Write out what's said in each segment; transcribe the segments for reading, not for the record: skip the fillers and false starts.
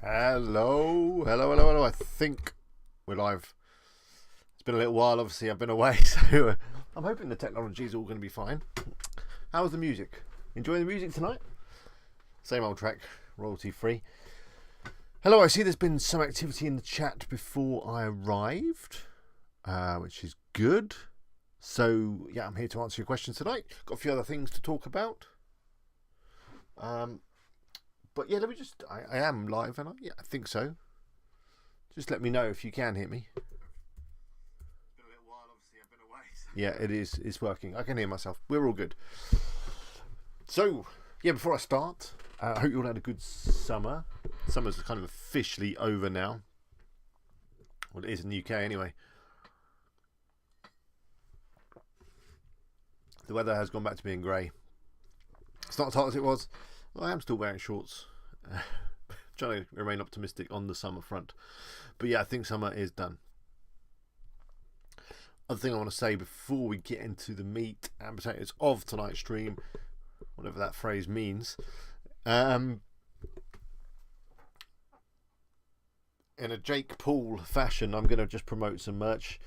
Hello. I think we're live. It's been a little while, obviously. I've been away, so I'm hoping the technology is all going to be fine. How's the music? Enjoying the music tonight? Same old track, royalty free. Hello, I see there's been some activity in the chat before I arrived, which is good. So, yeah, I'm here to answer your questions tonight. Got a few other things to talk about. But yeah, let me just, I am live, and yeah, I think so. Just let me know if you can hear me. It's been a little while, obviously, I've been away. So. Yeah, it is, it's working. I can hear myself. We're all good. So, yeah, before I start, I hope you all had a good summer. Summer's kind of officially over now. Well, it is in the UK anyway. The weather has gone back to being grey. It's not as hot as it was. Well, I am still wearing shorts. Trying to remain optimistic on the summer front. But yeah, I think summer is done. Other thing I want to say before we get into the meat and potatoes of tonight's stream, whatever that phrase means, in a Jake Paul fashion, I'm going to just promote some merch.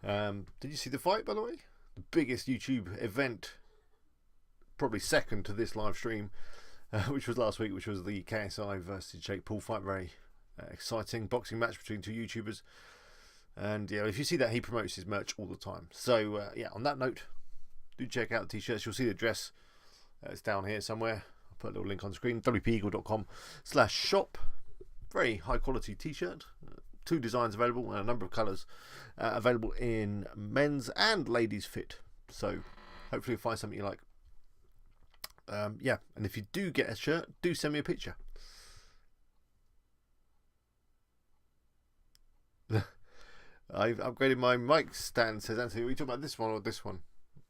Did you see the fight, by the way? The biggest YouTube event, probably second to this live stream, which was last week, which was the KSI versus Jake Paul fight. Very exciting boxing match between two YouTubers. And yeah, if you see that, he promotes his merch all the time. So yeah, on that note, do check out the t-shirts. You'll see the address. It's down here somewhere. I'll put a little link on the screen. wpeagle.com/shop. Very high quality t-shirt. 2 designs available and a number of colours available in men's and ladies fit. So hopefully you'll find something you like. Yeah, and if you do get a shirt, do send me a picture. I've upgraded my mic stand, says Anthony. Are you talking about this one or this one?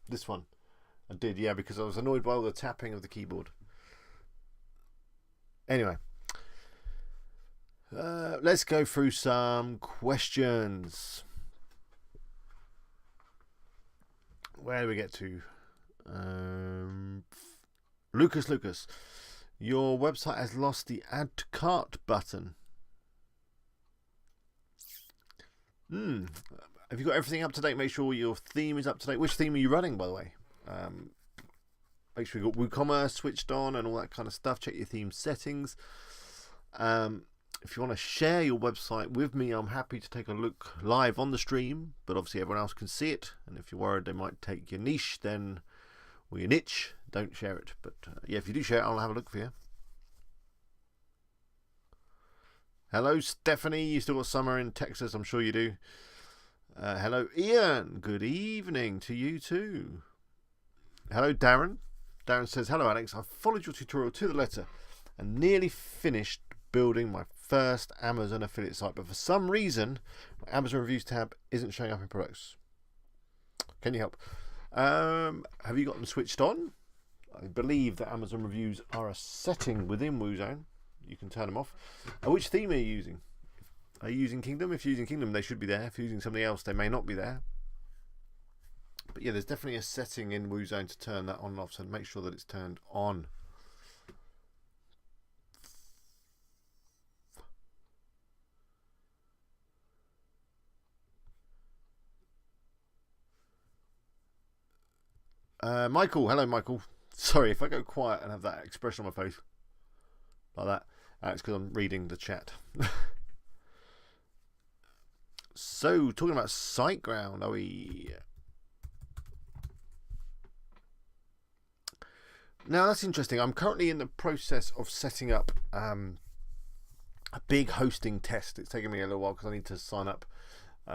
This one. I did, yeah, because I was annoyed by all the tapping of the keyboard. Anyway. Let's go through some questions. Where do we get to? Lucas, your website has lost the add to cart button. Have you got everything up to date? Make sure your theme is up to date. Which theme are you running, by the way? Make sure you've got WooCommerce switched on and all that kind of stuff. Check your theme settings. If you want to share your website with me, I'm happy to take a look live on the stream, but obviously everyone else can see it. And if you're worried they might take your niche, then, or your niche, don't share it. But yeah, if you do share it, I'll have a look for you. Hello, Stephanie. You still got summer in Texas? I'm sure you do. Hello, Ian. Good evening to you too. Hello, Darren. Darren says, hello, Alex. I've followed your tutorial to the letter and nearly finished building my first Amazon affiliate site, but for some reason my Amazon reviews tab isn't showing up in products. Can you help? Have you got them switched on? I believe that Amazon reviews are a setting within WooZone. You can turn them off. Which theme are you using? Are you using Kingdom? If you're using Kingdom, they should be there. If you're using something else, they may not be there. But yeah, there's definitely a setting in WooZone to turn that on and off, so make sure that it's turned on. Michael, hello Michael. Sorry if I go quiet and have that expression on my face like that. It's because I'm reading the chat. So, talking about SiteGround, are we? Now that's interesting. I'm currently in the process of setting up a big hosting test. It's taken me a little while because I need to sign up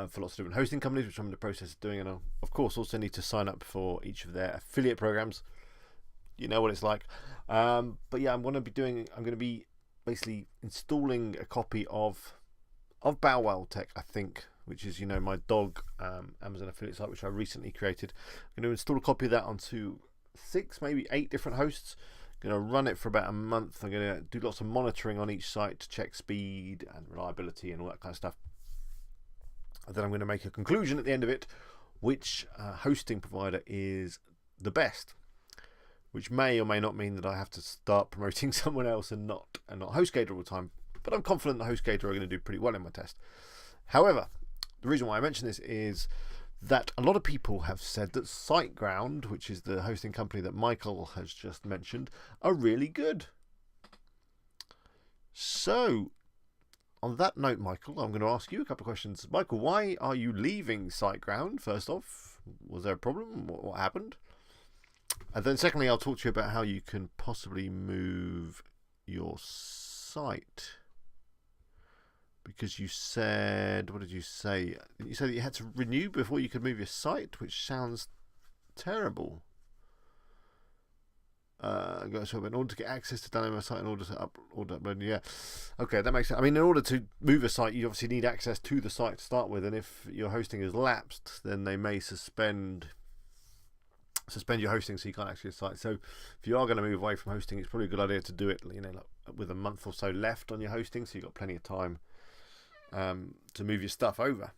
for lots of different hosting companies, which I'm in the process of doing, and I, of course, also need to sign up for each of their affiliate programs. You know what it's like. But yeah, I'm going to be basically installing a copy of Bow Wow Tech, I think, which is, you know, my dog Amazon affiliate site, which I recently created. I'm going to install a copy of that onto 6, maybe 8 different hosts. I'm going to run it for about a month. I'm going to do lots of monitoring on each site to check speed and reliability and all that kind of stuff. And then I'm going to make a conclusion at the end of it, which hosting provider is the best, which may or may not mean that I have to start promoting someone else and not HostGator all the time. But I'm confident that HostGator are going to do pretty well in my test. However, the reason why I mention this is that a lot of people have said that SiteGround, which is the hosting company that Michael has just mentioned, are really good. So, on that note, Michael, I'm going to ask you a couple of questions. Michael, why are you leaving SiteGround? First off, was there a problem? What happened? And then secondly, I'll talk to you about how you can possibly move your site. Because you said, what did you say? You said that you had to renew before you could move your site, which sounds terrible. In order to get access to download my site, in order to upload, yeah. Okay, that makes sense. I mean, in order to move a site, you obviously need access to the site to start with, and if your hosting has lapsed, then they may suspend your hosting so you can't access your site. So if you are going to move away from hosting, it's probably a good idea to do it, you know, like with a month or so left on your hosting, so you've got plenty of time to move your stuff over.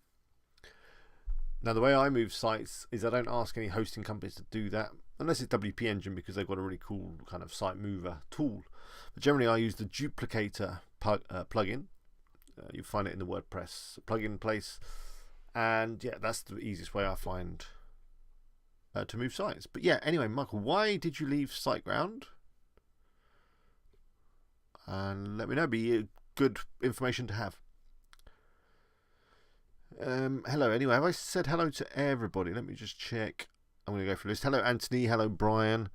Now, the way I move sites is I don't ask any hosting companies to do that, unless it's WP Engine, because they've got a really cool kind of site mover tool. But generally, I use the duplicator plugin. You find it in the WordPress plugin place, and yeah, that's the easiest way I find to move sites. But yeah, anyway, Michael, why did you leave SiteGround? And let me know. Be good information to have. Hello. Anyway, have I said hello to everybody? Let me just check. I'm going to go through this. Hello, Anthony. Hello, Brian.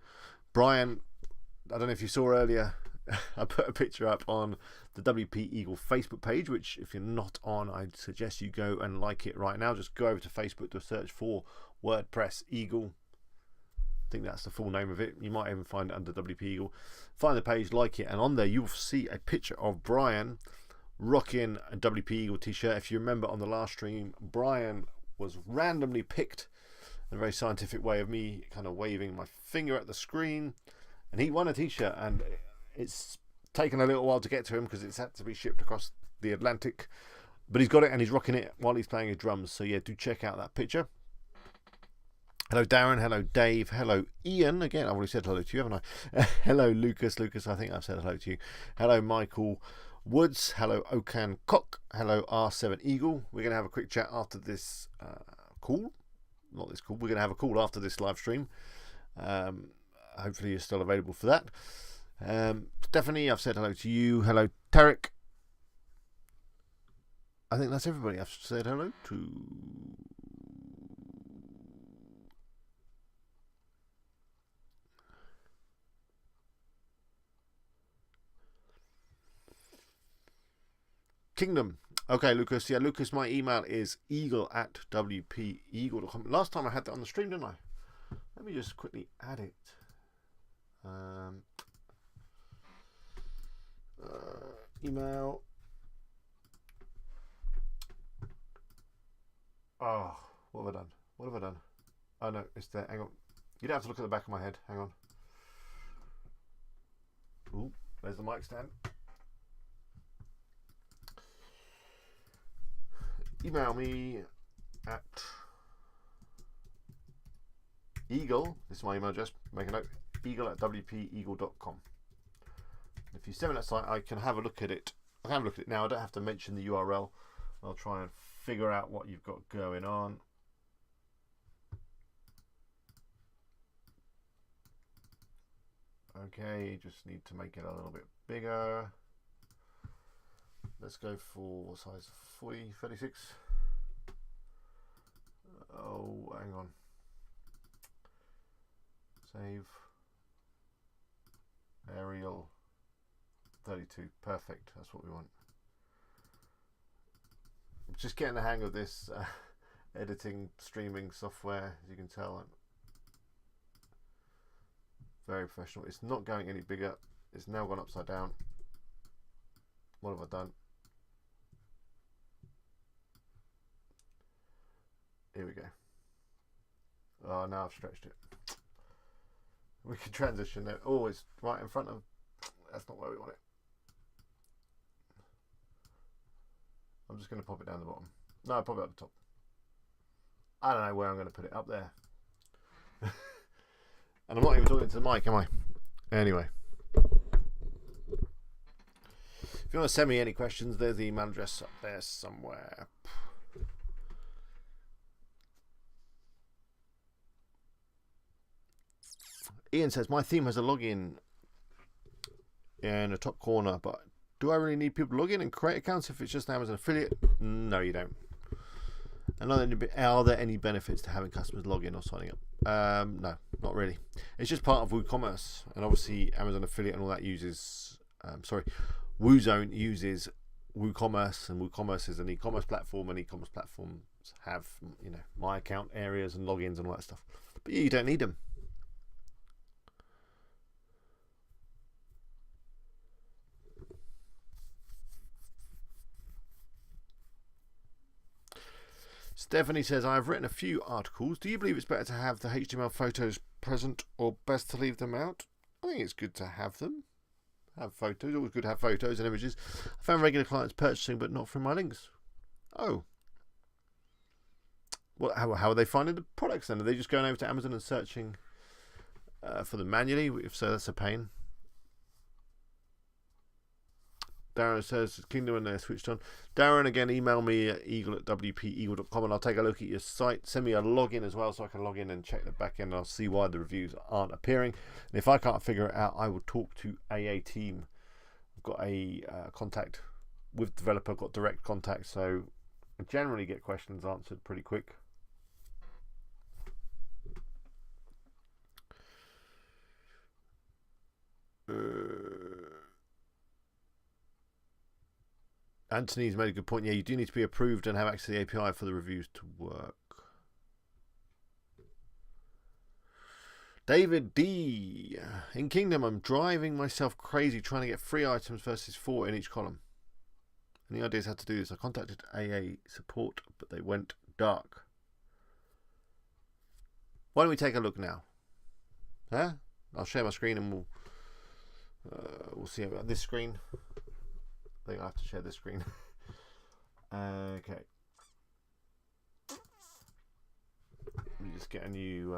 Brian, I don't know if you saw earlier, I put a picture up on the WP Eagle Facebook page, which if you're not on, I'd suggest you go and like it right now. Just go over to Facebook to search for WordPress Eagle. I think that's the full name of it. You might even find it under WP Eagle. Find the page, like it, and on there you'll see a picture of Brian rocking a WP Eagle t-shirt. If you remember on the last stream, Brian was randomly picked in a very scientific way of me kind of waving my finger at the screen, and he won a t-shirt, and it's taken a little while to get to him because it's had to be shipped across the Atlantic, but he's got it and he's rocking it while he's playing his drums. So yeah, do check out that picture. Hello Darren, hello Dave, hello Ian. Again, I've already said hello to you, haven't I? Hello Lucas, I think I've said hello to you. Hello Michael Woods, hello Okan Cock, hello R7 Eagle. We're going to have a quick chat after this call. Not this call, we're going to have a call after this live stream. Hopefully you're still available for that. Stephanie, I've said hello to you. Hello Tarek. I think that's everybody I've said hello to. Kingdom. Okay, Lucas. Yeah, Lucas, my email is eagle@wpeagle.com. Last time I had that on the stream, didn't I? Let me just quickly add it. Email. Oh, what have I done? What have I done? Oh no, it's there. Hang on. You don't have to look at the back of my head. Hang on. Ooh, there's the mic stand. email me at eagle, this is my email address, make a note, eagle@wpeagle.com. If you send me that site, I can have a look at it. I can have a look at it now. I don't have to mention the URL. I'll try and figure out what you've got going on. Okay, just need to make it a little bit bigger. Let's go for size 40, 36. Oh, hang on. Save. Arial 32. Perfect. That's what we want. Just getting the hang of this editing, streaming software, as you can tell. I'm very professional. It's not going any bigger. It's now gone upside down. What have I done? Here we go. Oh, now I've stretched it. We can transition it. Oh, it's right in front of. That's not where we want it. I'm just going to pop it down the bottom. No, pop it up the top. I don't know where I'm going to put it. Up there. And I'm not even talking to the mic, am I? Anyway. If you want to send me any questions, there's the email address up there somewhere. Ian says, my theme has a login in the top corner, but do I really need people to log in and create accounts if it's just an Amazon affiliate? No, you don't. And are there any benefits to having customers log in or signing up? No, not really. It's just part of WooCommerce, and obviously Amazon affiliate and all that uses, WooZone uses WooCommerce, and WooCommerce is an e-commerce platform, and e-commerce platforms have, you know, my account areas and logins and all that stuff. But you don't need them. Stephanie says, I've written a few articles. Do you believe it's better to have the HTML photos present or best to leave them out? I think it's good to have them. Have photos. Always good to have photos and images. I found regular clients purchasing but not from my links. Oh. Well, how are they finding the products then? Are they just going over to Amazon and searching for them manually? If so, that's a pain. Darren says, Kingdom and they're switched on. Darren, again, email me at eagle@wpeagle.com and I'll take a look at your site. Send me a login as well so I can log in and check the back end. I'll see why the reviews aren't appearing. And if I can't figure it out, I will talk to AA team. I've got a contact with the developer, I've got direct contact, so I generally get questions answered pretty quick. Anthony's made a good point. Yeah, you do need to be approved and have access to the API for the reviews to work. David D. In Kingdom, I'm driving myself crazy trying to get 3 items versus 4 in each column. And the idea is how to do this. I contacted AA support, but they went dark. Why don't we take a look now? Huh? I'll share my screen and we'll see about this screen. I think I have to share this screen. Okay. Let me just get a new...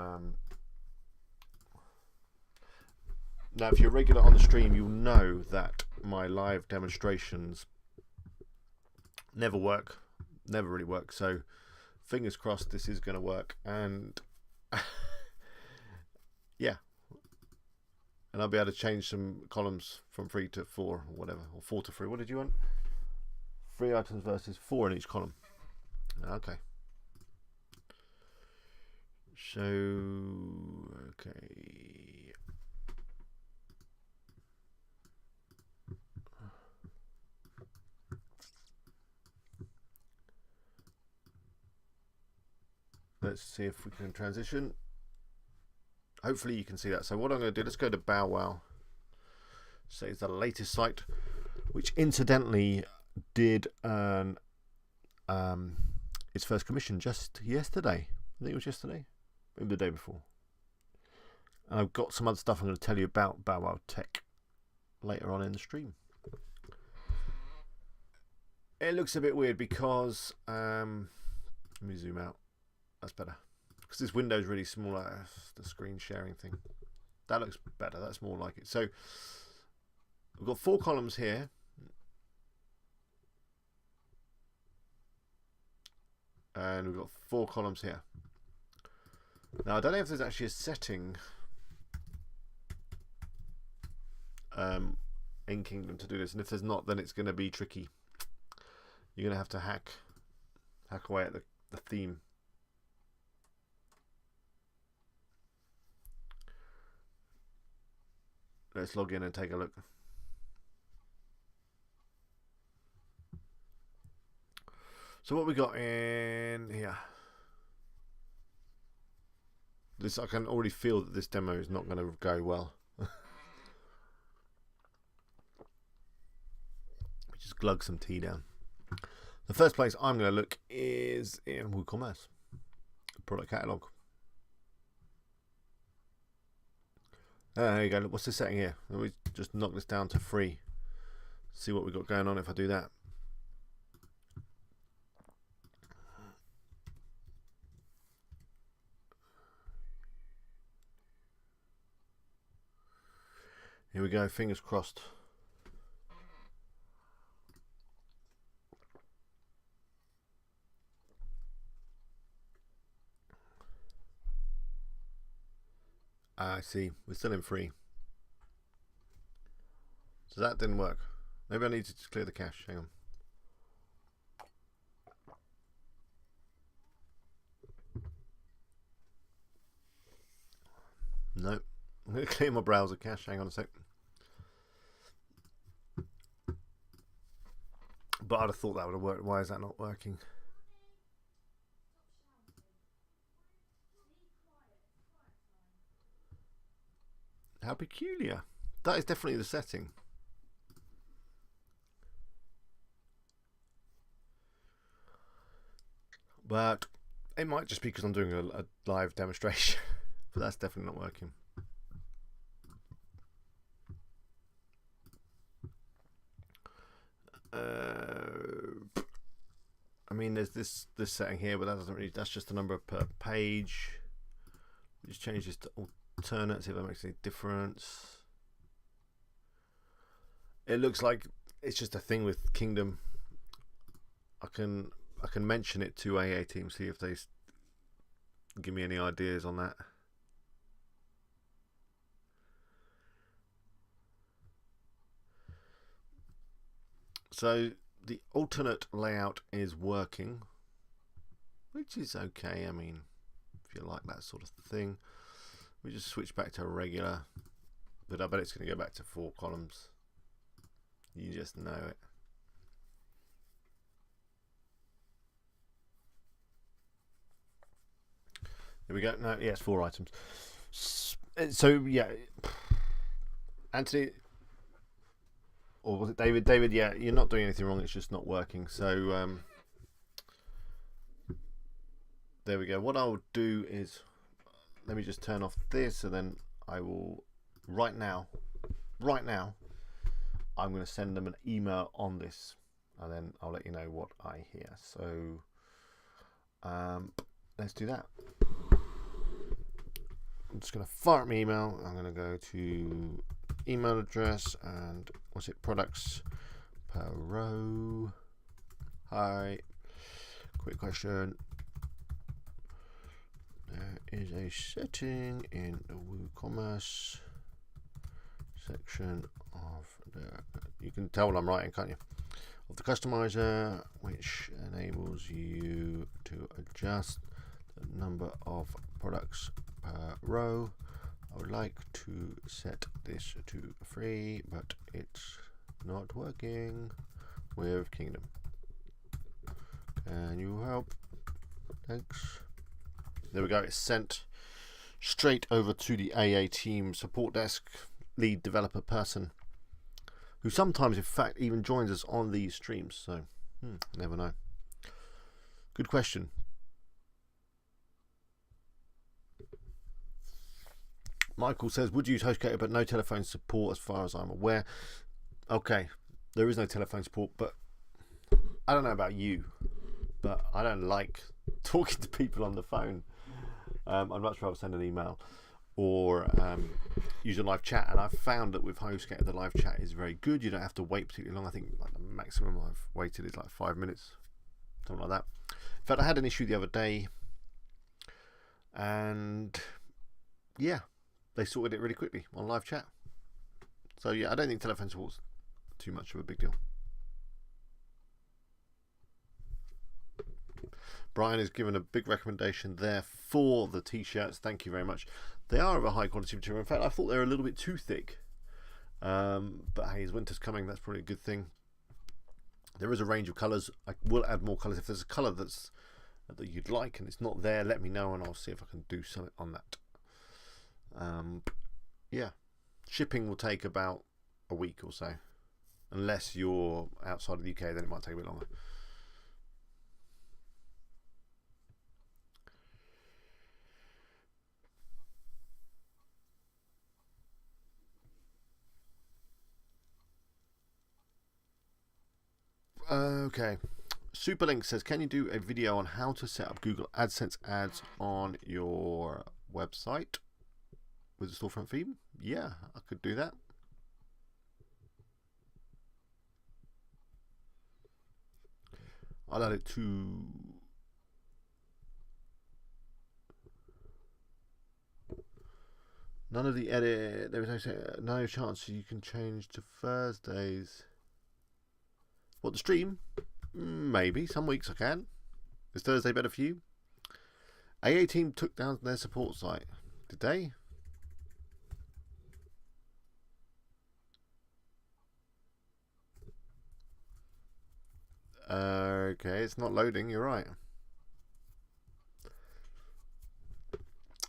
Now, if you're regular on the stream, you'll know that my live demonstrations never work. Never really work. So, fingers crossed this is going to work. And, yeah. And I'll be able to change some columns from 3 to 4 or whatever, or 4 to 3. What did you want? 3 items versus 4 in each column. Okay. So, okay. Let's see if we can transition. Hopefully you can see that. So what I'm going to do, let's go to Bow Wow. So it's the latest site, which incidentally did earn its first commission just yesterday. I think it was yesterday, maybe the day before. And I've got some other stuff I'm going to tell you about Bow Wow Tech later on in the stream. It looks a bit weird because let me zoom out. That's better because this window is really small. The screen sharing thing. That looks better. That's more like it. So we've got 4 columns here. And we've got 4 columns here. Now I don't know if there's actually a setting in Kingdom to do this, and if there's not, then it's going to be tricky. You're going to have to hack away at the theme. Let's log in and take a look. So what we got in here? This, I can already feel that this demo is not going to go well. Just glug some tea down. The first place I'm going to look is in WooCommerce, product catalog. There you go. Look, what's the setting here? Let me just knock this down to free. See what we've got going on if I do that. Here we go. Fingers crossed. I see. We're still in free. So that didn't work. Maybe I need to just clear the cache. Hang on. No. I'm going to clear my browser cache. Hang on a sec. But I'd have thought that would have worked. Why is that not working? How peculiar. That is definitely the setting. But it might just be because I'm doing a live demonstration. But that's definitely not working. I mean, there's this setting here, but that doesn't really. That's just the number per page. Just change this to alternate, see if that makes any difference. It looks like it's just a thing with Kingdom. I can mention it to AA team, see if they give me any ideas on that. So the alternate layout is working, which is okay. I mean, if you like that sort of thing. We just switch back to a regular, but I bet it's going to go back to 4 columns. You just know it. There we go. No, yes, 4 items. So yeah, Anthony, or was it David? David, yeah, you're not doing anything wrong. It's just not working. So there we go. What I'll do is, let me just turn off this, and then I will right now I'm going to send them an email on this, and then I'll let you know what I hear. So let's do that. I'm just going to fire up my email. I'm going to go to email address and what's it, products per row. Hi, quick question. There is a setting in the WooCommerce section of the, you can tell what I'm writing, can't you, of the customizer, which enables you to adjust the number of products per row. I would like to set this to free, but it's not working with Kingdom. Can you help? Thanks. There we go. It's sent straight over to the AA team support desk, lead developer person, who sometimes, in fact, even joins us on these streams. So, never know. Good question. Michael says, would use HostGator, but no telephone support as far as I'm aware. Okay, there is no telephone support, but I don't know about you, but I don't like talking to people on the phone. I'd much rather send an email or use a live chat. And I've found that with HostGator, the live chat is very good. You don't have to wait particularly long. I think like the maximum I've waited is like 5 minutes, something like that. In fact, I had an issue the other day, and yeah, they sorted it really quickly on live chat. So yeah, I don't think telephone support's too much of a big deal. Brian has given a big recommendation there for the t-shirts. Thank you very much. They are of a high quality material. In fact, I thought they were a little bit too thick. But hey, as winter's coming, that's probably a good thing. There is a range of colours. I will add more colours. If there's a colour that you'd like and it's not there, let me know and I'll see if I can do something on that. Yeah. Shipping will take about a week or so. Unless you're outside of the UK, then it might take a bit longer. Okay. Superlink says, can you do a video on how to set up Google AdSense ads on your website with a storefront theme? Yeah, I could do that. I'll add it to none of the edit. There is no chance you can change to Thursdays. What, the stream? Maybe. Some weeks I can. Is Thursday better for you? AA team took down their support site. Did they? Okay, it's not loading. You're right.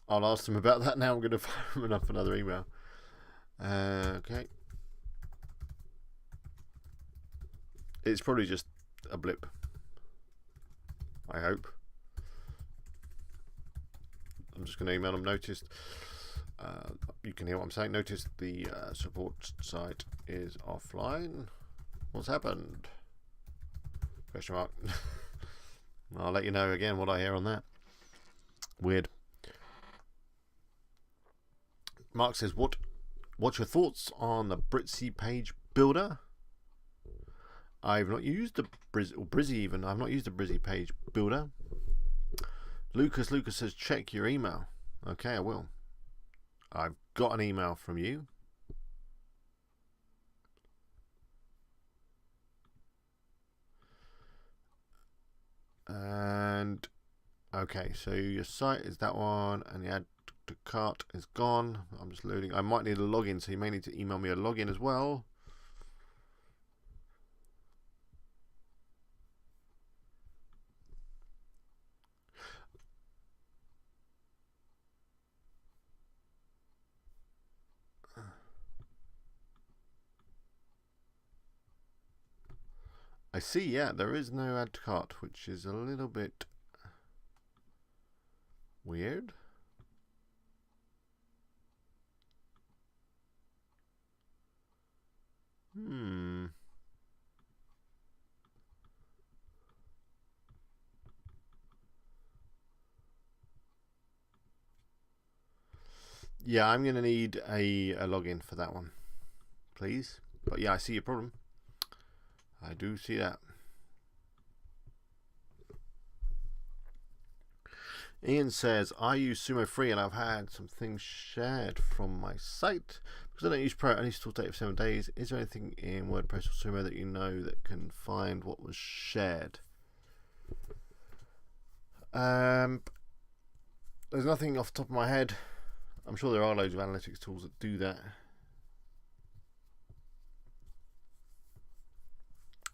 I'll ask them about that now. I'm going to fire them up another email. Okay. It's probably just a blip. I hope. I'm just going to email them. Noticed. You can hear what I'm saying. Noticed the support site is offline. What's happened? Question mark. I'll let you know again what I hear on that. Weird. Mark says, what's your thoughts on the Britzy page builder? I've not used the Brizzy even. I've not used the Brizzy page builder. Lucas says, check your email. Okay, I will. I've got an email from you. And okay, so your site is that one, and the add to cart is gone. I'm just loading. I might need a login, so you may need to email me a login as well. I see, yeah, there is no add to cart, which is a little bit weird. Yeah, I'm going to need a login for that one, please. But yeah, I see your problem. I do see that. Ian says, I use Sumo Free and I've had some things shared from my site. Because I don't use Pro, I only store data for 7 days. Is there anything in WordPress or Sumo that you know that can find what was shared? There's nothing off the top of my head. I'm sure there are loads of analytics tools that do that.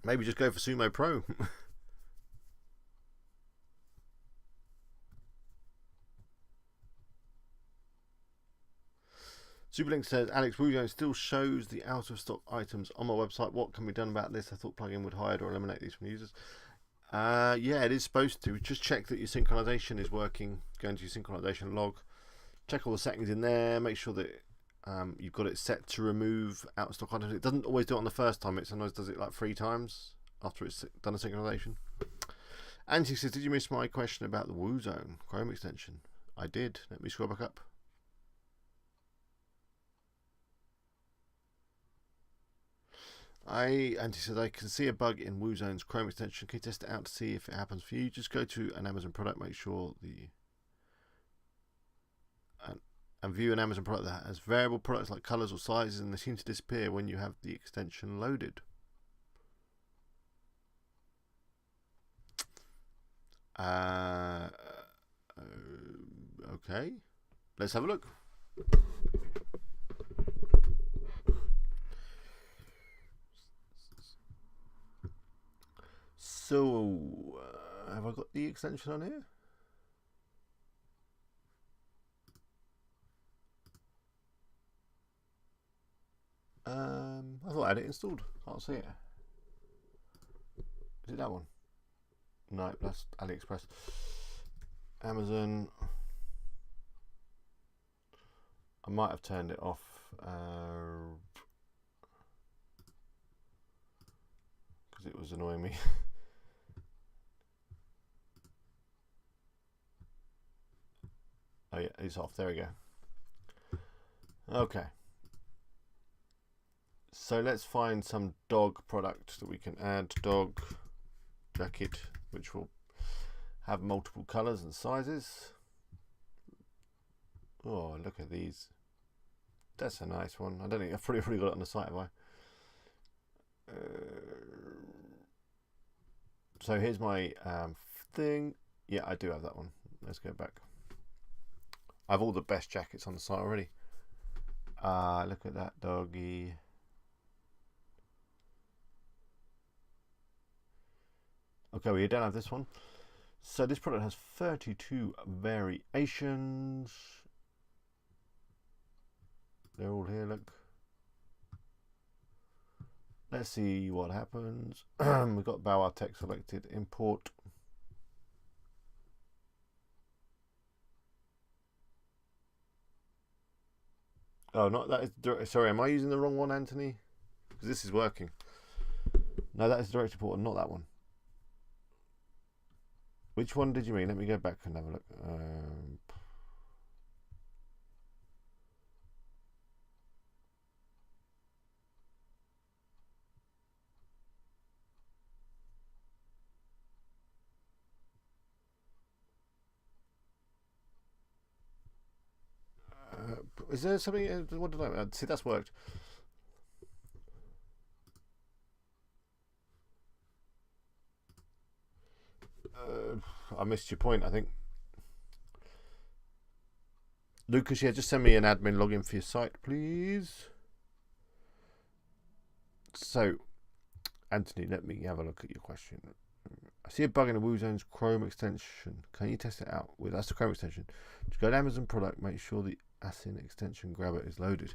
Maybe just go for Sumo Pro. Superlink says, Alex Wujo still shows the out of stock items on my website. What can be done about this? I thought plugin would hide or eliminate these from users. Yeah, it is supposed to. Just check that your synchronization is working. Go into your synchronization log. Check all the settings in there. Make sure that you've got it set to remove out of stock items. It doesn't always do it on the first time. It sometimes does it like 3 times. after it's done a synchronization. Angie says, did you miss my question about the WooZone Chrome extension? I did. Let me scroll back up. Angie said, I can see a bug in WooZone's Chrome extension. Can you test it out to see if it happens for you? Just go to an Amazon product, make sure and view an Amazon product that has variable products like colors or sizes, and they seem to disappear when you have the extension loaded. Okay, let's have a look. So, have I got the extension on here? I thought I had it installed. Can't see it. Is it that one? No, that's AliExpress. Amazon. I might have turned it off. Because it was annoying me. Oh yeah, it's off. There we go. Okay. So let's find some dog product that we can add. Dog jacket, which will have multiple colors and sizes. Oh, look at these. That's a nice one. I don't think I've probably got it on the site, have I? So here's my thing. Yeah, I do have that one. Let's go back. I have all the best jackets on the site already. Look at that doggy. Okay, we don't have this one. So this product has 32 variations. They're all here, look. Let's see what happens. We've got Bow Wow text selected. Import. Oh, not that is. Sorry, am I using the wrong one, Anthony? Because this is working. No, that is direct import, not that one. Which one did you mean? Let me go back and have a look. Is there something? What did I see? That's worked. I missed your point, I think. Lucas, yeah, just send me an admin login for your site, please. So, Anthony, let me have a look at your question. I see a bug in the WooZone's Chrome extension. Can you test it out? Well, that's the Chrome extension. Just go to Amazon product, make sure the Asyn extension grabber is loaded.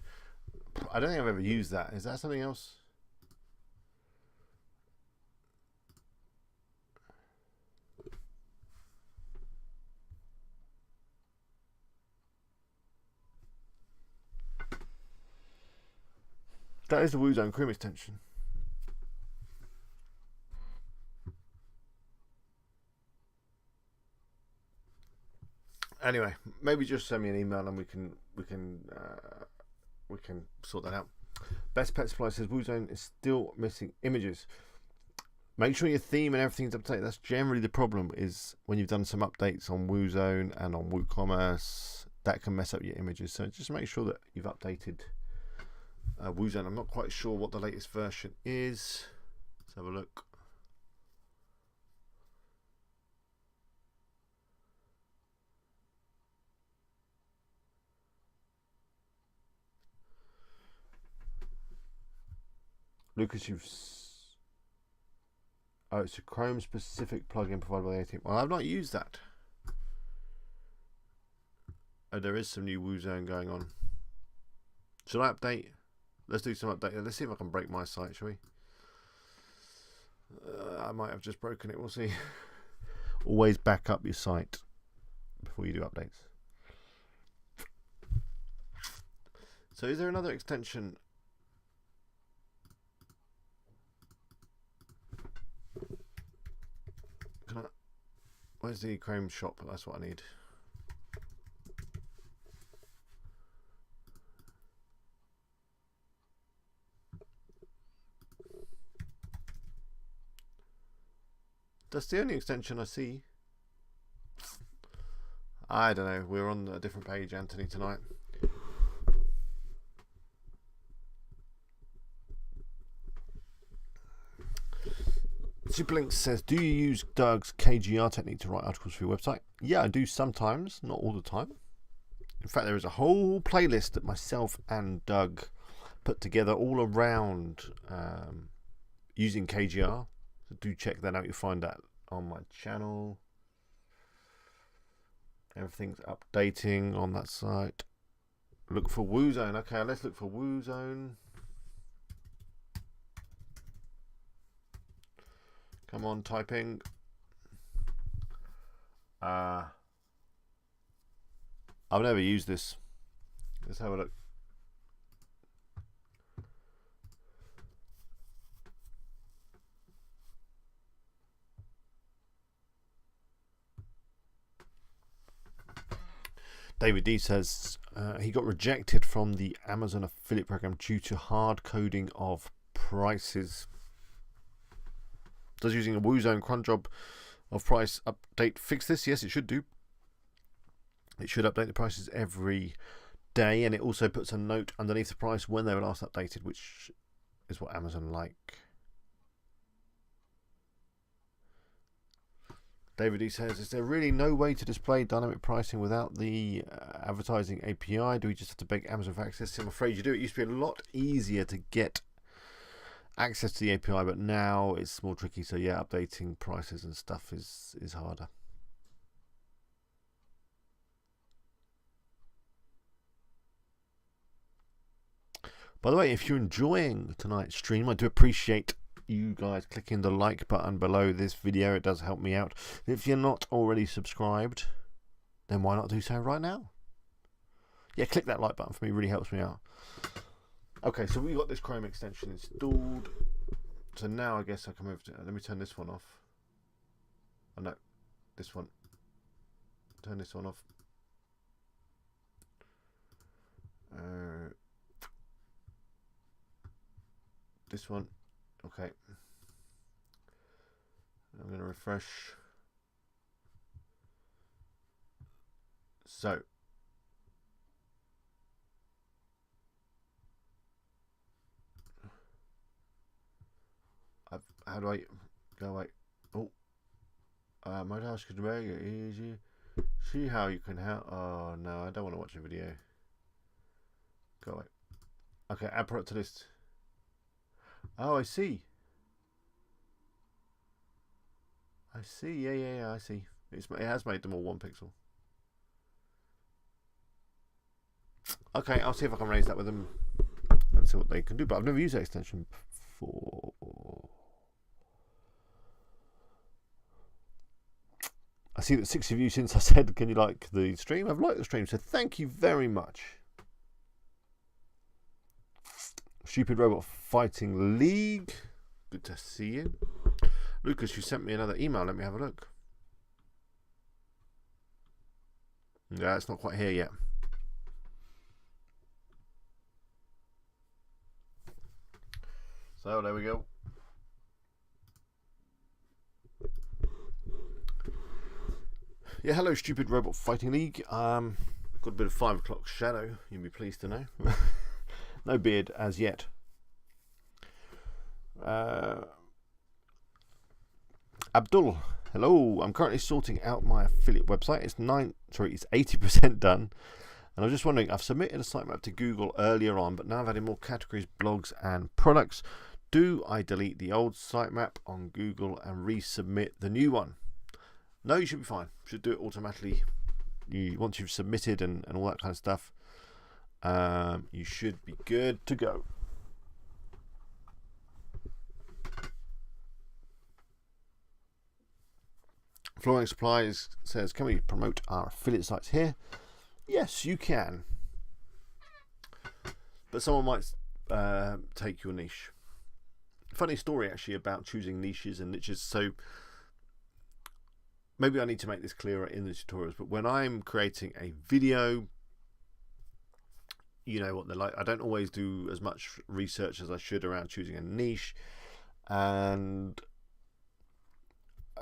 I don't think I've ever used that. Is that something else? That is the WooZone Chrome extension. Anyway, maybe just send me an email and we can sort that out. Best Pet Supply says WooZone is still missing images. Make sure your theme and everything's up to date. That's generally the problem, is when you've done some updates on WooZone and on WooCommerce, that can mess up your images. So just make sure that you've updated WooZone. I'm not quite sure what the latest version is. Let's have a look. Lucas, oh, it's a Chrome specific plugin provided by the A-Team. Well, I've not used that. Oh, there is some new WooZone going on. Should I update? Let's do some update. Let's see if I can break my site, shall we? I might have just broken it. We'll see. Always back up your site before you do updates. So is there another extension? Where's the Chrome shop? That's what I need. That's the only extension I see. I don't know. We're on a different page, Anthony, tonight. Superlink says, do you use Doug's KGR technique to write articles for your website? Yeah, I do sometimes, not all the time. In fact, there is a whole playlist that myself and Doug put together all around using KGR. So do check that out. You'll find that on my channel. Everything's updating on that site. Look for WooZone. Okay, let's look for WooZone. Come on, typing. I've never used this. Let's have a look. David D says he got rejected from the Amazon affiliate program due to hard coding of prices. Does using a WooZone cron job of price update fix this? Yes, it should do. It should update the prices every day, and it also puts a note underneath the price when they were last updated, which is what Amazon like. David E says, is there really no way to display dynamic pricing without the advertising API? Do we just have to beg Amazon for access? I'm afraid you do. It used to be a lot easier to get access to the API, but now it's more tricky. So yeah, updating prices and stuff is harder. By the way, if you're enjoying tonight's stream, I do appreciate you guys clicking the like button below this video. It does help me out. If you're not already subscribed, then why not do so right now? Yeah, click that like button for me. It really helps me out. Okay, so we got this Chrome extension installed. So now I guess I can move to, let me turn this one off. Oh no, this one. Turn this one off. This one. Okay. I'm going to refresh. So. How do I go away? Oh, my task is to make it easy. See how you can help. Oh no, I don't want to watch a video. Go away. Okay, add product to list. Oh, I see. I see. Yeah. I see. It has made them all 1 pixel. Okay, I'll see if I can raise that with them and see what they can do. But I've never used that extension before. I see that 6 of you, since I said, can you like the stream? I've liked the stream, so thank you very much. Stupid Robot Fighting League. Good to see you. Lucas, you sent me another email. Let me have a look. Yeah, it's not quite here yet. So there we go. Yeah, hello, Stupid Robot Fighting League. Got a bit of 5 o'clock shadow, you'll be pleased to know. No beard as yet. Abdul, hello. I'm currently sorting out my affiliate website. It's 80% done. And I was just wondering, I've submitted a sitemap to Google earlier on, but now I've added more categories, blogs, and products. Do I delete the old sitemap on Google and resubmit the new one? No, you should be fine. You should do it automatically. Once you've submitted and all that kind of stuff, you should be good to go. Flooring Supplies says, can we promote our affiliate sites here? Yes, you can. But someone might take your niche. Funny story actually about choosing niches and niches. So maybe I need to make this clearer in the tutorials, but when I'm creating a video, you know what they're like. I don't always do as much research as I should around choosing a niche, and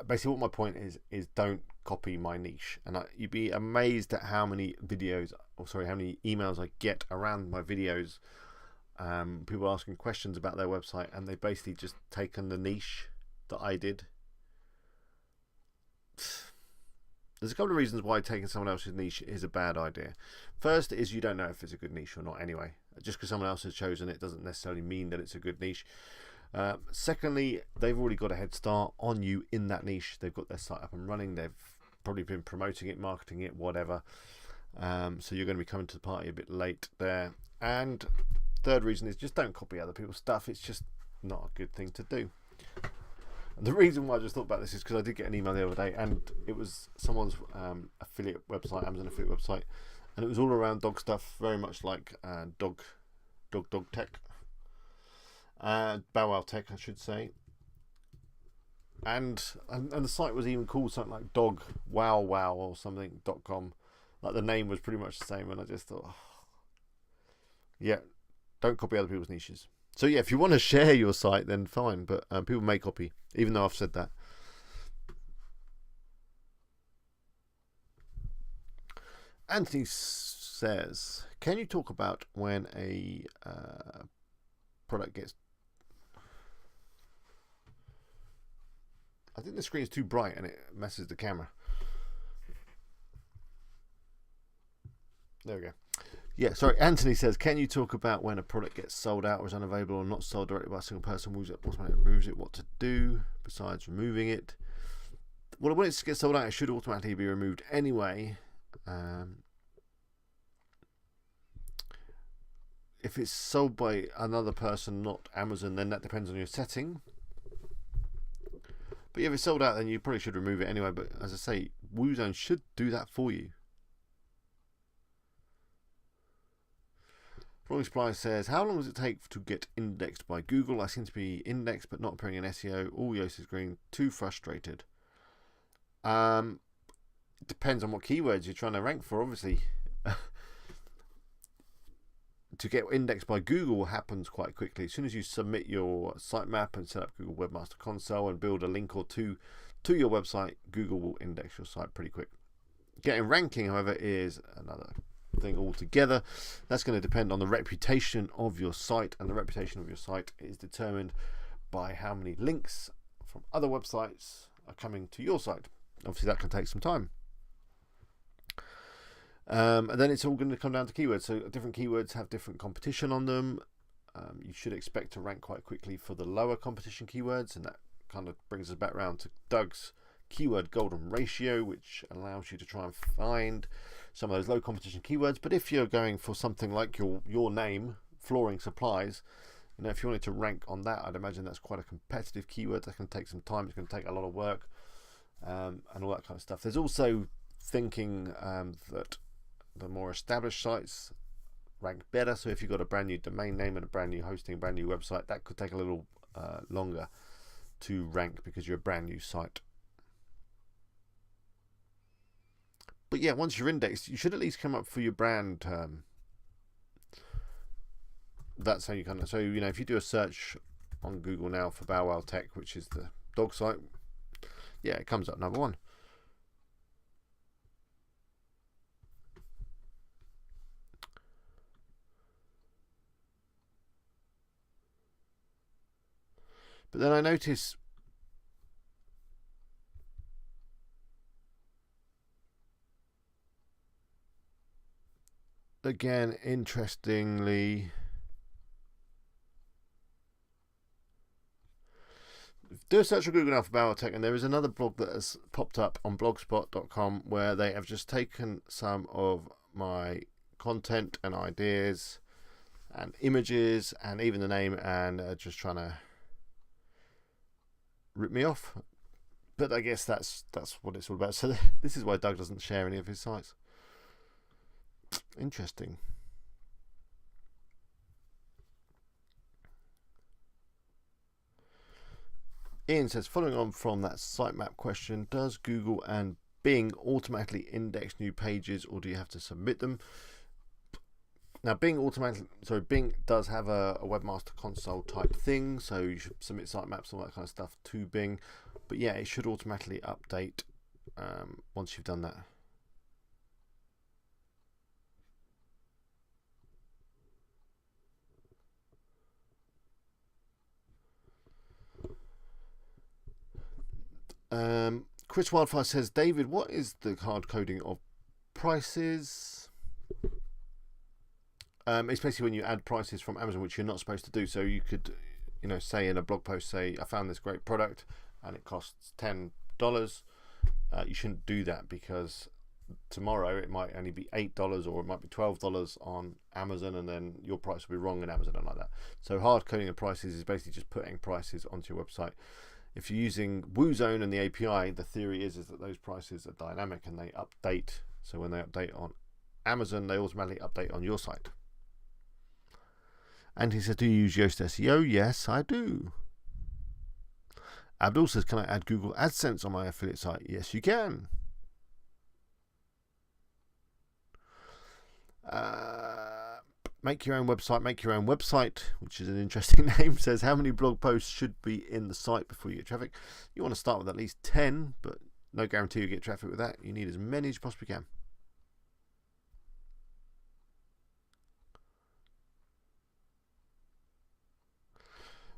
basically what my point is don't copy my niche. And you'd be amazed at how many how many emails I get around my videos. People asking questions about their website, and they've basically just taken the niche that I did. There's a couple of reasons why taking someone else's niche is a bad idea. First is you don't know if it's a good niche or not anyway. Just because someone else has chosen it doesn't necessarily mean that it's a good niche. Secondly, they've already got a head start on you in that niche. They've got their site up and running. They've probably been promoting it, marketing it, whatever. So you're going to be coming to the party a bit late there. And third reason is just don't copy other people's stuff. It's just not a good thing to do. And the reason why I just thought about this is because I did get an email the other day, and it was someone's affiliate website, Amazon affiliate website, and it was all around dog stuff, very much like dog tech, Bow Wow Tech, I should say. And the site was even called something like Dog Wow Wow or something.com. Like the name was pretty much the same, and I just thought, yeah, don't copy other people's niches. So yeah, if you want to share your site, then fine, but people may copy, even though I've said that. Anthony says, can you talk about when a product gets... I think the screen is too bright and it messes the camera. There we go. Yeah, sorry. Anthony says, can you talk about when a product gets sold out or is unavailable or not sold directly by a single person, automatically removes it, what to do besides removing it? Well, when it gets sold out, it should automatically be removed anyway. If it's sold by another person, not Amazon, then that depends on your setting. But yeah, if it's sold out, then you probably should remove it anyway. But as I say, Woozone should do that for you. Rolling Supply says, how long does it take to get indexed by Google? I seem to be indexed but not appearing in SEO. All Yoast is green. Too frustrated. It depends on what keywords you're trying to rank for, obviously. To get indexed by Google happens quite quickly. As soon as you submit your sitemap and set up Google Webmaster Console and build a link or two to your website, Google will index your site pretty quick. Getting ranking, however, is another thing altogether. That's going to depend on the reputation of your site, and the reputation of your site is determined by how many links from other websites are coming to your site. Obviously that can take some time, and then it's all going to come down to keywords. So different keywords have different competition on them. You should expect to rank quite quickly for the lower competition keywords, and that kind of brings us back around to Doug's keyword golden ratio, which allows you to try and find some of those low competition keywords. But if you're going for something like your name, flooring supplies, you know, if you wanted to rank on that, I'd imagine that's quite a competitive keyword. That can take some time. It's going to take a lot of work, and all that kind of stuff. There's also thinking that the more established sites rank better. So if you've got a brand new domain name and a brand new hosting, brand new website, that could take a little longer to rank because you're a brand new site. But yeah, once you're indexed, you should at least come up for your brand term. That's how you kind of, so you know, if you do a search on Google now for Bow Wow Tech, which is the dog site, yeah, it comes up number one. But then I notice again, interestingly, do a search on Google now for Bow Wow Tech, and there is another blog that has popped up on blogspot.com where they have just taken some of my content and ideas and images and even the name and just trying to rip me off. But I guess that's what it's all about. So this is why Doug doesn't share any of his sites. Interesting. Ian says, following on from that sitemap question, does Google and Bing automatically index new pages, or do you have to submit them? Now, Bing does have a webmaster console type thing, so you should submit sitemaps, all that kind of stuff to Bing. But yeah, it should automatically update once you've done that. Chris Wildfire says, David, what is the hard coding of prices? It's basically when you add prices from Amazon, which you're not supposed to do. So you could, say in a blog post, say, I found this great product and it costs $10. You shouldn't do that, because tomorrow it might only be $8 or it might be $12 on Amazon, and then your price will be wrong in Amazon and like that. So hard coding of prices is basically just putting prices onto your website. If you're using WooZone and the API, the theory is that those prices are dynamic and they update. So when they update on Amazon, they automatically update on your site. And he said, do you use Yoast SEO? Yes, I do. Abdul says, can I add Google AdSense on my affiliate site? Yes, you can. Make your own website, which is an interesting name. Says, how many blog posts should be in the site before you get traffic? You want to start with at least 10, but no guarantee you get traffic with that. You need as many as you possibly can.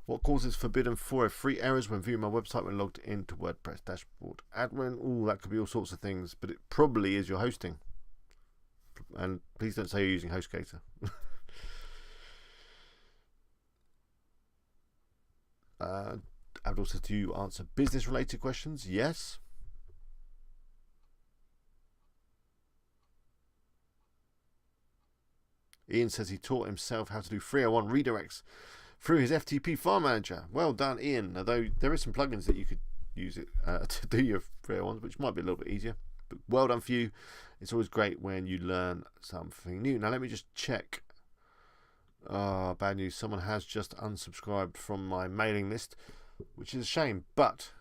What causes forbidden 403 errors when viewing my website when logged into WordPress dashboard admin? Ooh, that could be all sorts of things, but it probably is your hosting. And please don't say you're using HostGator. Abdul says, do you answer business related questions? Yes. Ian says he taught himself how to do 301 redirects through his FTP file manager. Well done, Ian. Although there is some plugins that you could use it to do your 301s, which might be a little bit easier. But well done for you. It's always great when you learn something new. Now let me just check. Bad news. Someone has just unsubscribed from my mailing list, which is a shame. But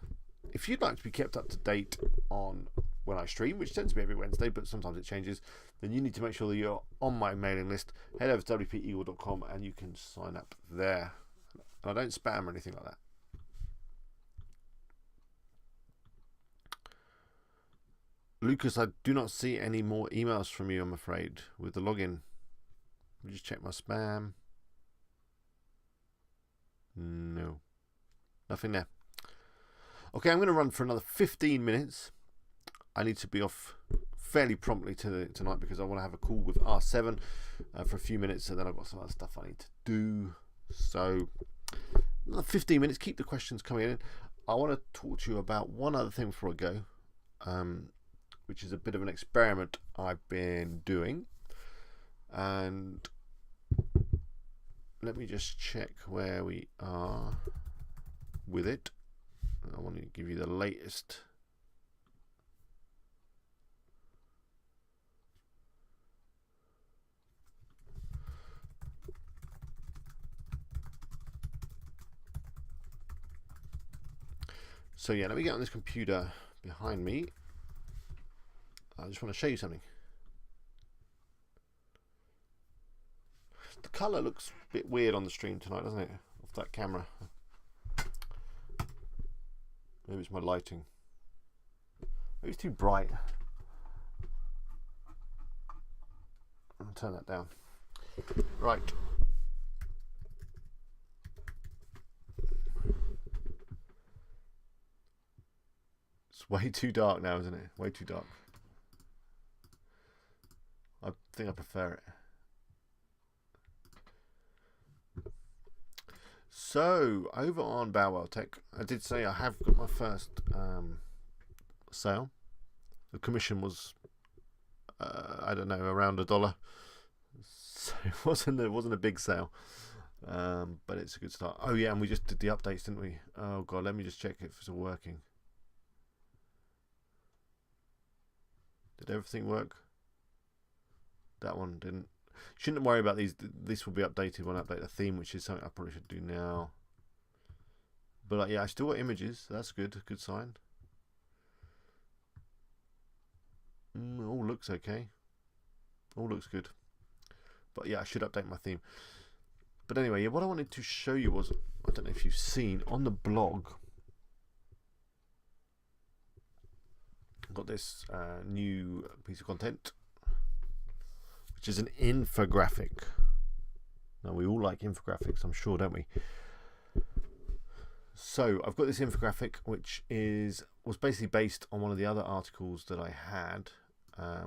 if you'd like to be kept up to date on when I stream, which tends to be every Wednesday, but sometimes it changes, then you need to make sure that you're on my mailing list. Head over to wpeagle.com and you can sign up there. And I don't spam or anything like that. Lucas, I do not see any more emails from you, I'm afraid, with the login. Let me just check my spam. No. Nothing there. Okay, I'm going to run for another 15 minutes. I need to be off fairly promptly tonight because I want to have a call with R7 for a few minutes, and then I've got some other stuff I need to do. So, another 15 minutes. Keep the questions coming in. I want to talk to you about one other thing before I go, which is a bit of an experiment I've been doing. And let me just check where we are with it. I want to give you the latest. So yeah, let me get on this computer behind me. I just want to show you something. The colour looks a bit weird on the stream tonight, doesn't it? Off that camera. Maybe it's my lighting. Maybe it's too bright. I'll turn that down. Right. It's way too dark now, isn't it? Way too dark. I think I prefer it. So, over on Bow Wow Tech, I did say I have got my first sale. The commission was, I don't know, around $1. So it wasn't a big sale, but it's a good start. Oh yeah, and we just did the updates, didn't we? Oh god, let me just check if it's all working. Did everything work? That one didn't. Shouldn't worry about these. This will be updated when I update the theme, which is something I probably should do now. But yeah, I still got images. So that's good. Good sign. All looks okay. All looks good. But yeah, I should update my theme. But anyway, yeah, what I wanted to show you was, I don't know if you've seen on the blog, I've got this new piece of content, which is an infographic. Now, we all like infographics, I'm sure, don't we? So I've got this infographic, which was basically based on one of the other articles that I had,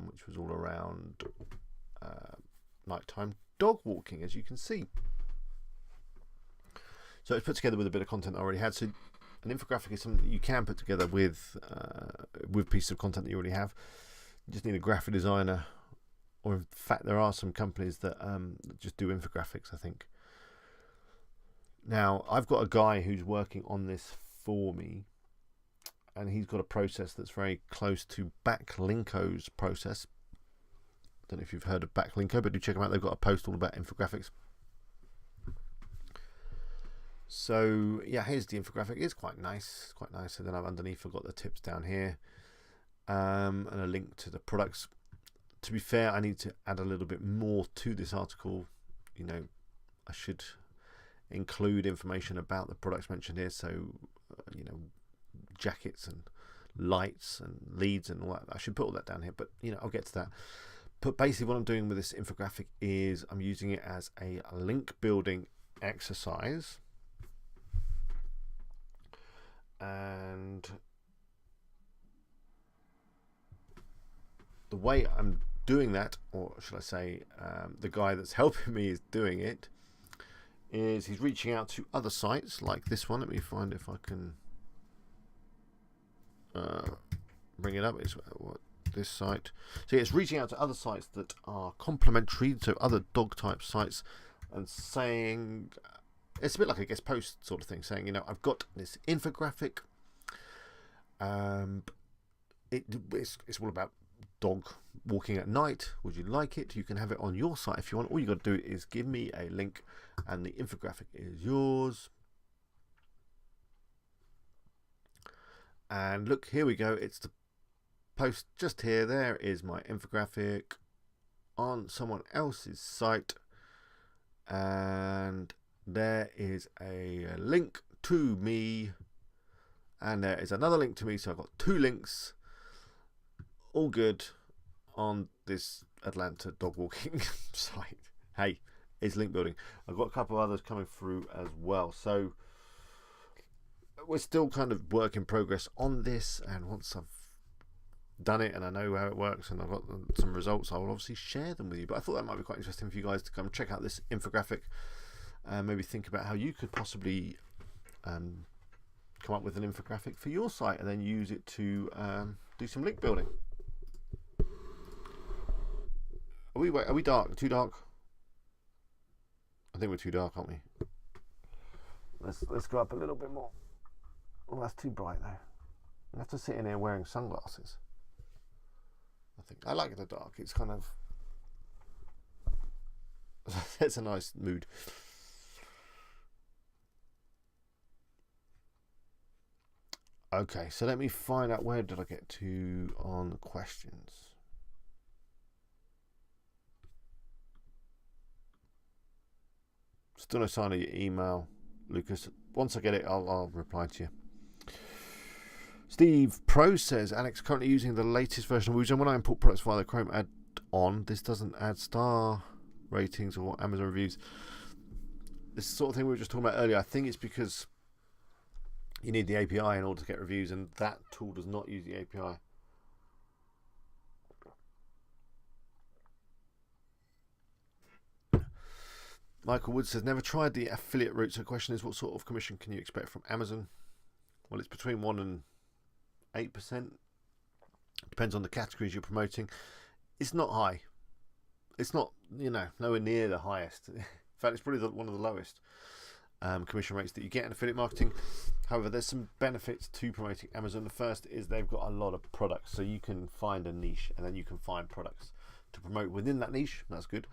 which was all around nighttime dog walking, as you can see. So it's put together with a bit of content I already had. So an infographic is something that you can put together with pieces of content that you already have. You just need a graphic designer, or in fact, there are some companies that just do infographics, I think. Now, I've got a guy who's working on this for me, and he's got a process that's very close to Backlinko's process. Don't know if you've heard of Backlinko, but do check them out. They've got a post all about infographics. So yeah, here's the infographic. It's quite nice, quite nice. And then underneath I've got the tips down here, and a link to the products. To be fair, I need to add a little bit more to this article. You know, I should include information about the products mentioned here. So you know, jackets and lights and leads and all that. I should put all that down here, but you know, I'll get to that. But basically what I'm doing with this infographic is I'm using it as a link building exercise. And the way I'm doing that, or should I say the guy that's helping me is doing it, is he's reaching out to other sites like this one. Let me find if I can bring it up. It's this site. So yeah, it's reaching out to other sites that are complementary, so other dog type sites, and saying, it's a bit like a guest post sort of thing, saying, you know, I've got this infographic. It's all about dog walking at night. Would you like it? You can have it on your site if you want. All you got to do is give me a link, and the infographic is yours. And look, here we go. It's the post just here. There is my infographic on someone else's site, and there is a link to me, and there is another link to me. So I've got two links, all good, on this Atlanta dog walking site. Hey, it's link building. I've got a couple of others coming through as well. So we're still kind of work in progress on this, and once I've done it and I know how it works and I've got some results, I will obviously share them with you. But I thought that might be quite interesting for you guys to come check out this infographic and maybe think about how you could possibly come up with an infographic for your site and then use it to do some link building. Are we dark? Too dark? I think we're too dark, aren't we? Let's go up a little bit more. Oh, that's too bright though. I have to sit in here wearing sunglasses. I think I like the dark. It's kind of it's a nice mood. Okay, so let me find out, where did I get to on the questions? Still no sign of your email, Lucas. Once I get it, I'll reply to you. Steve Pro says, Alex, currently using the latest version of Woozone. When I import products via the Chrome add-on, this doesn't add star ratings or Amazon reviews. This is the sort of thing we were just talking about earlier. I think it's because you need the API in order to get reviews, and that tool does not use the API. Michael Wood says, never tried the affiliate route. So the question is, what sort of commission can you expect from Amazon? Well, it's between 1 and 8%. Depends on the categories you're promoting. It's not high. It's not, nowhere near the highest. In fact, it's probably one of the lowest commission rates that you get in affiliate marketing. However, there's some benefits to promoting Amazon. The first is they've got a lot of products, so you can find a niche and then you can find products to promote within that niche. That's good.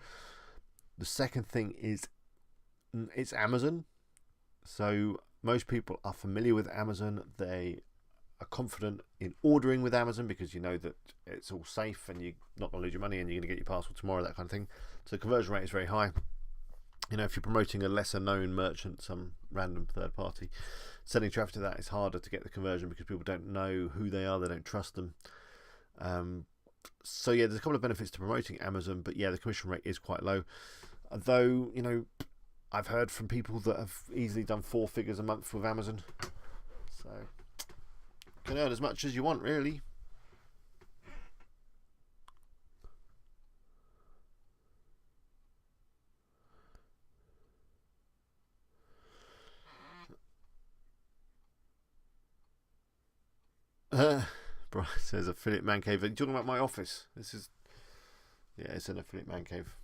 The second thing is it's Amazon, so most people are familiar with Amazon. They are confident in ordering with Amazon because you know that it's all safe and you're not going to lose your money and you're going to get your parcel tomorrow, that kind of thing. So the conversion rate is very high. You know, if you're promoting a lesser known merchant, some random third party, sending traffic to that is harder to get the conversion because people don't know who they are, they don't trust them. So yeah, there's a couple of benefits to promoting Amazon, but yeah, the commission rate is quite low. Though, you know, I've heard from people that have easily done 4 figures a month with Amazon. So you can earn as much as you want, really. Bryce says affiliate man cave. Are you talking about my office? This is, yeah, it's an affiliate man cave.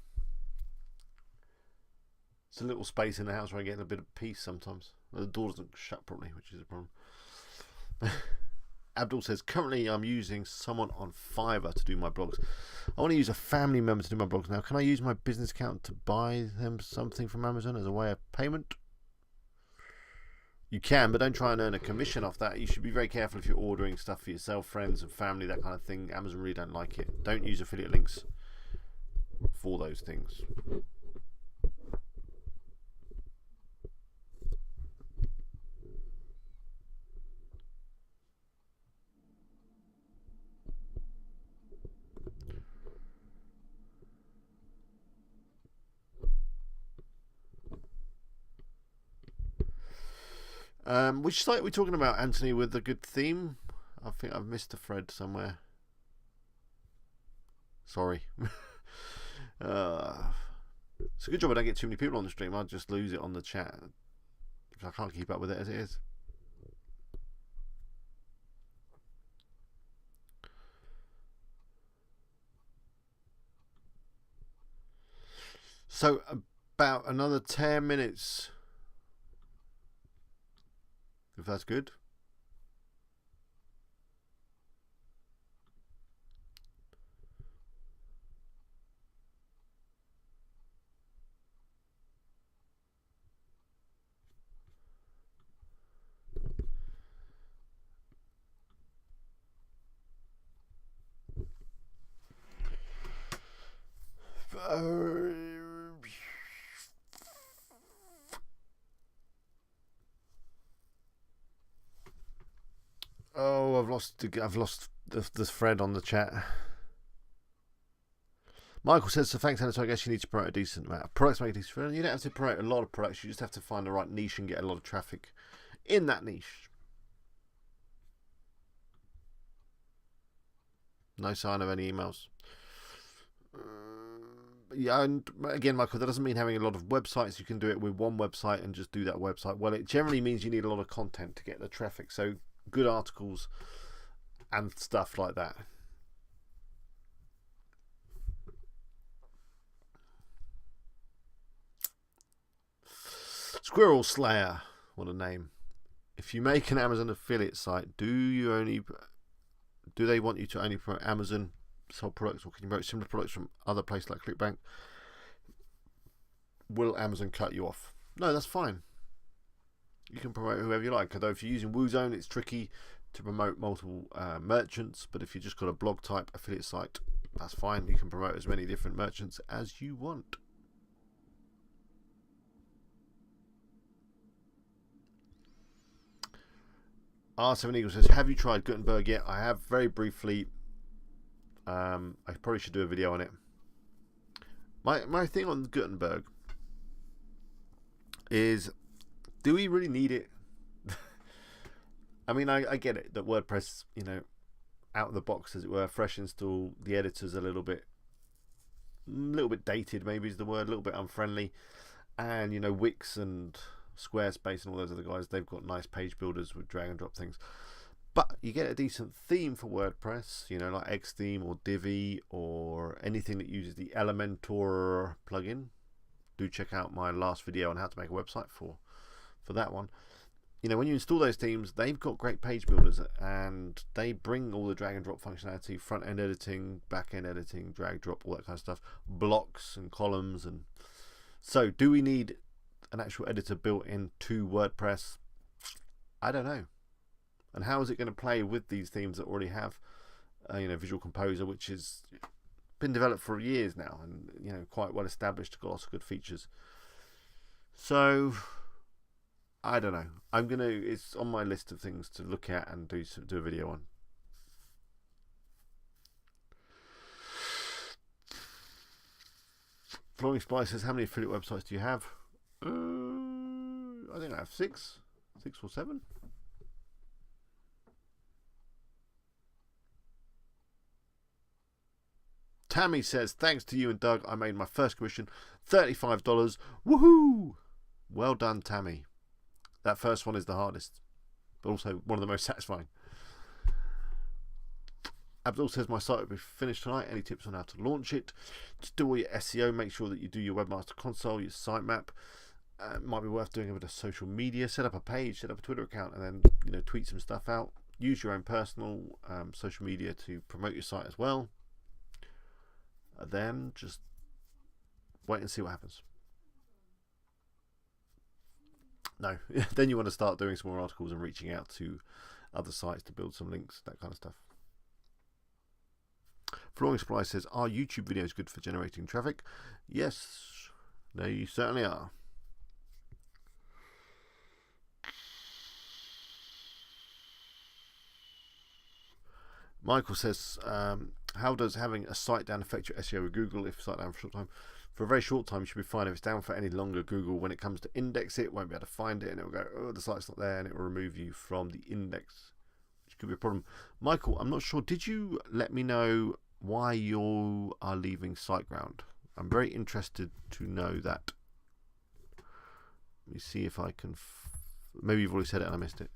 It's a little space in the house where I get a bit of peace sometimes. The door doesn't shut properly, which is a problem. Abdul says, currently I'm using someone on Fiverr to do my blogs. I want to use a family member to do my blogs now. Can I use my business account to buy them something from Amazon as a way of payment? You can, but don't try and earn a commission off that. You should be very careful if you're ordering stuff for yourself, friends and family, that kind of thing. Amazon really don't like it. Don't use affiliate links for those things. Which site are we talking about, Anthony, with a good theme? I think I've missed a thread somewhere. Sorry. It's a good job I don't get too many people on the stream. I'll just lose it on the chat. I can't keep up with it as it is. So about another 10 minutes. If that's good. Oh, I've lost the thread on the chat. Michael says, so thanks, Anna. So I guess you need to promote a decent amount of products to make a decent. You don't have to promote a lot of products. You just have to find the right niche and get a lot of traffic in that niche. No sign of any emails. Yeah, and again, Michael, that doesn't mean having a lot of websites. You can do it with one website and just do that website. Well, it generally means you need a lot of content to get the traffic. So good articles and stuff like that. Squirrel Slayer, what a name. If you make an Amazon affiliate site, do they want you to only promote Amazon sold products, or can you promote similar products from other places like ClickBank? Will Amazon cut you off? No, that's fine. You can promote whoever you like. Although if you're using WooZone, it's tricky to promote multiple merchants. But if you just got a blog type affiliate site, that's fine. You can promote as many different merchants as you want. R7 Eagle says, have you tried Gutenberg yet? I have very briefly. I probably should do a video on it. My thing on Gutenberg is, do we really need it? I mean, I get it that WordPress, you know, out of the box, as it were, fresh install, the editor's a little bit dated, maybe is the word, a little bit unfriendly. And, you know, Wix and Squarespace and all those other guys, they've got nice page builders with drag and drop things. But you get a decent theme for WordPress, you know, like Xtheme or Divi or anything that uses the Elementor plugin. Do check out my last video on how to make a website for that one. You know, when you install those themes, they've got great page builders and they bring all the drag and drop functionality, front end editing, back end editing, drag drop, all that kind of stuff, blocks and columns. And so do we need an actual editor built into WordPress? I don't know. And how is it going to play with these themes that already have, Visual Composer, which has been developed for years now, and quite well established, got lots of good features. So I don't know. It's on my list of things to look at and do a video on. Flooring Supply says, how many affiliate websites do you have? I think I have 6 or 7. Tammy says, thanks to you and Doug, I made my first commission, $35. Woohoo! Well done, Tammy. That first one is the hardest, but also one of the most satisfying. Abdul says, my site will be finished tonight. Any tips on how to launch it? Just do all your SEO. Make sure that you do your webmaster console, your sitemap. It might be worth doing a bit of social media. Set up a page, set up a Twitter account, and then tweet some stuff out. Use your own personal social media to promote your site as well. Then just wait and see what happens. No, then you want to start doing some more articles and reaching out to other sites to build some links, that kind of stuff. Flooring Supply says, are YouTube videos good for generating traffic? Yes, they certainly are. Michael says, how does having a site down affect your SEO with Google if site down for a short time? For a very short time, you should be fine. If it's down for any longer, Google, when it comes to index it, won't be able to find it, and it will go, oh, the site's not there, and it will remove you from the index, which could be a problem. Michael, I'm not sure. Did you let me know why you are leaving SiteGround? I'm very interested to know that. Let me see if I can. Maybe you've already said it and I missed it.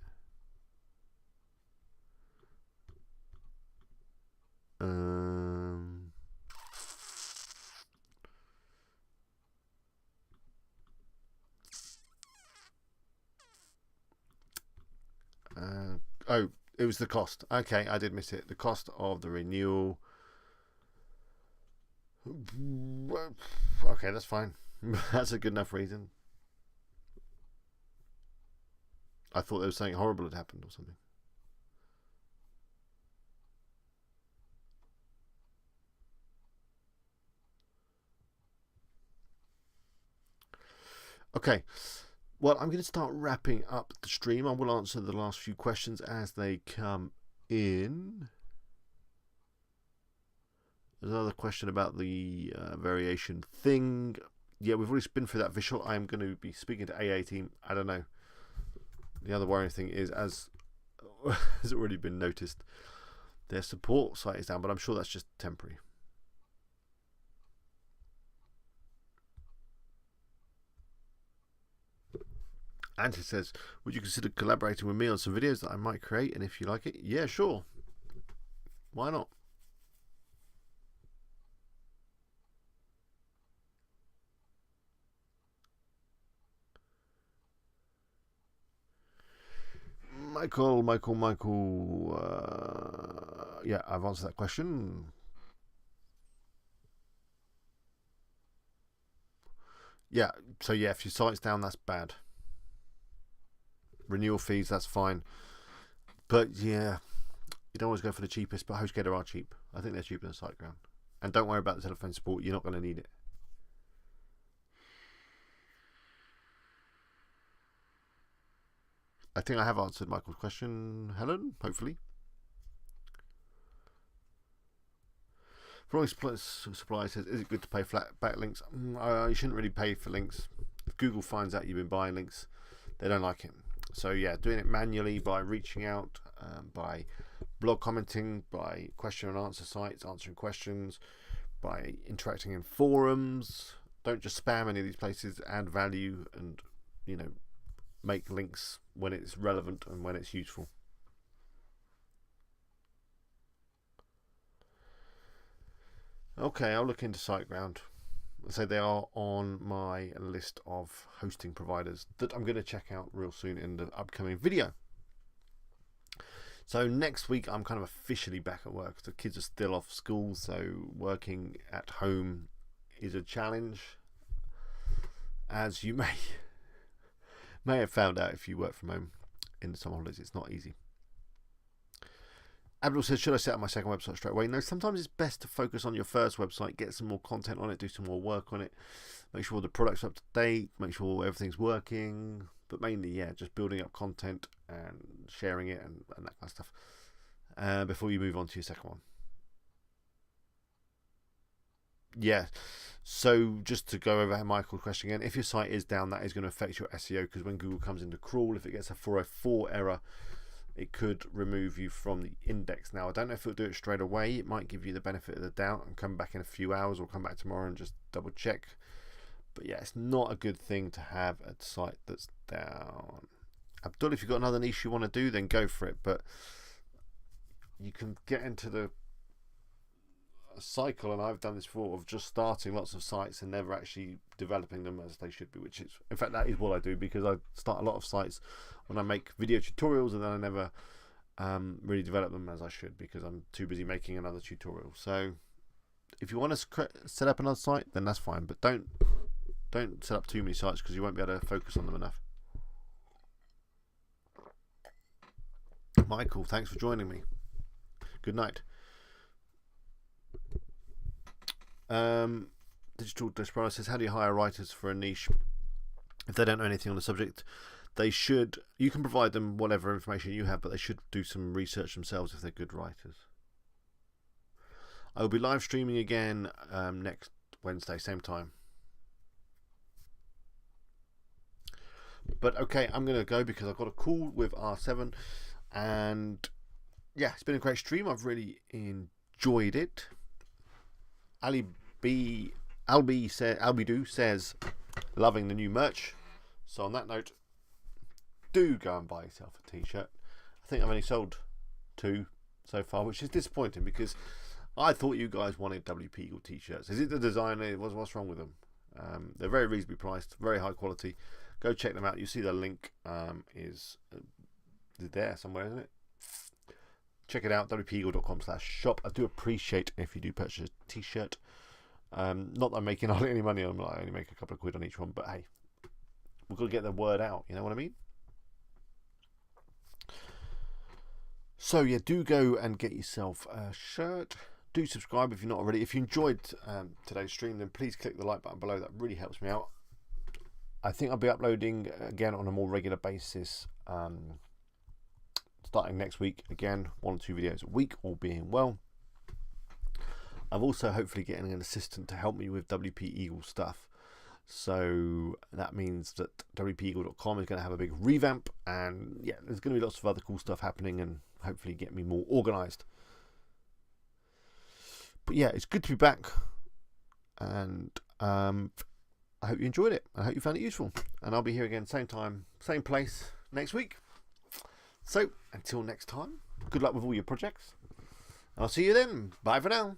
Oh, it was the cost. Okay, I did miss it. The cost of the renewal. Okay, that's fine. That's a good enough reason. I thought there was something horrible had happened or something. Okay. Well, I'm going to start wrapping up the stream. I will answer the last few questions as they come in. There's another question about the variation thing. Yeah, we've already been through that visual. I'm going to be speaking to AA team. I don't know. The other worrying thing is, as has already been noticed, their support site is down, but I'm sure that's just temporary. Andy says, would you consider collaborating with me on some videos that I might create? And if you like it, yeah, sure. Why not? Michael. Yeah, I've answered that question. Yeah, so yeah, if your site's down, that's bad. Renewal fees, that's fine. But yeah, you don't always go for the cheapest, but HostGator are cheap. I think they're cheaper than SiteGround. And don't worry about the telephone support, you're not going to need it. I think I have answered Michael's question, Helen, hopefully. Flooring Supply says, is it good to pay flat backlinks? You shouldn't really pay for links. If Google finds out you've been buying links, they don't like it. So yeah, doing it manually by reaching out, by blog commenting, by question and answer sites, answering questions, by interacting in forums. Don't just spam any of these places. Add value and, make links when it's relevant and when it's useful. Okay, I'll look into SiteGround. So they are on my list of hosting providers that I'm going to check out real soon in the upcoming video. So next week I'm kind of officially back at work. The kids are still off school, so working at home is a challenge, as you may have found out if you work from home. in the summer holidays. It's not easy. Abdul says, should I set up my second website straight away? No, sometimes it's best to focus on your first website, get some more content on it, do some more work on it, make sure the product's up to date, make sure everything's working, but mainly, yeah, just building up content and sharing it and that kind of stuff before you move on to your second one. Yeah, so just to go over Michael's question again, if your site is down, that is going to affect your SEO, because when Google comes into crawl, if it gets a 404 error, it could remove you from the index. Now, I don't know if it'll do it straight away. It might give you the benefit of the doubt and come back in a few hours, or come back tomorrow and just double check. But yeah, it's not a good thing to have a site that's down. Abdul, if you've got another niche you want to do, then go for it. But you can get into the cycle, and I've done this before, of just starting lots of sites and never actually developing them as they should be, which is, in fact, that is what I do, because I start a lot of sites when I make video tutorials, and then I never really develop them as I should, because I'm too busy making another tutorial. So if you want to set up another site, then that's fine, but don't set up too many sites, because you won't be able to focus on them enough. Michael, thanks for joining me. Good night. Digital Desperado says, how do you hire writers for a niche if they don't know anything on the subject? They should, you can provide them whatever information you have, but they should do some research themselves if they're good writers. I will be live streaming again next Wednesday, same time. But okay, I'm going to go because I've got a call with R7, and yeah, it's been a great stream. I've really enjoyed it. Albidu says, loving the new merch. So on that note, do go and buy yourself a t-shirt. I think I've only sold 2 so far, which is disappointing, because I thought you guys wanted WP Eagle t-shirts. Is it the design? What's wrong with them? They're very reasonably priced, very high quality. Go check them out. You see the link is there somewhere, isn't it? Check it out, wpeagle.com/shop. I do appreciate if you do purchase a t-shirt. Not that I'm making hardly any money on them. I only make a couple of quid on each one, but hey, we've got to get the word out, you know what I mean? So yeah, do go and get yourself a shirt. Do subscribe if you're not already. If you enjoyed today's stream, then please click the like button below. That really helps me out. I think I'll be uploading again on a more regular basis, starting next week. Again, 1 or 2 videos a week, all being well. I'm also hopefully getting an assistant to help me with WP Eagle stuff. So that means that wpeagle.com is going to have a big revamp, and yeah, there's going to be lots of other cool stuff happening, and hopefully get me more organized. But yeah, it's good to be back, and I hope you enjoyed it. I hope you found it useful, and I'll be here again, same time, same place next week. So until next time, good luck with all your projects. I'll see you then. Bye for now.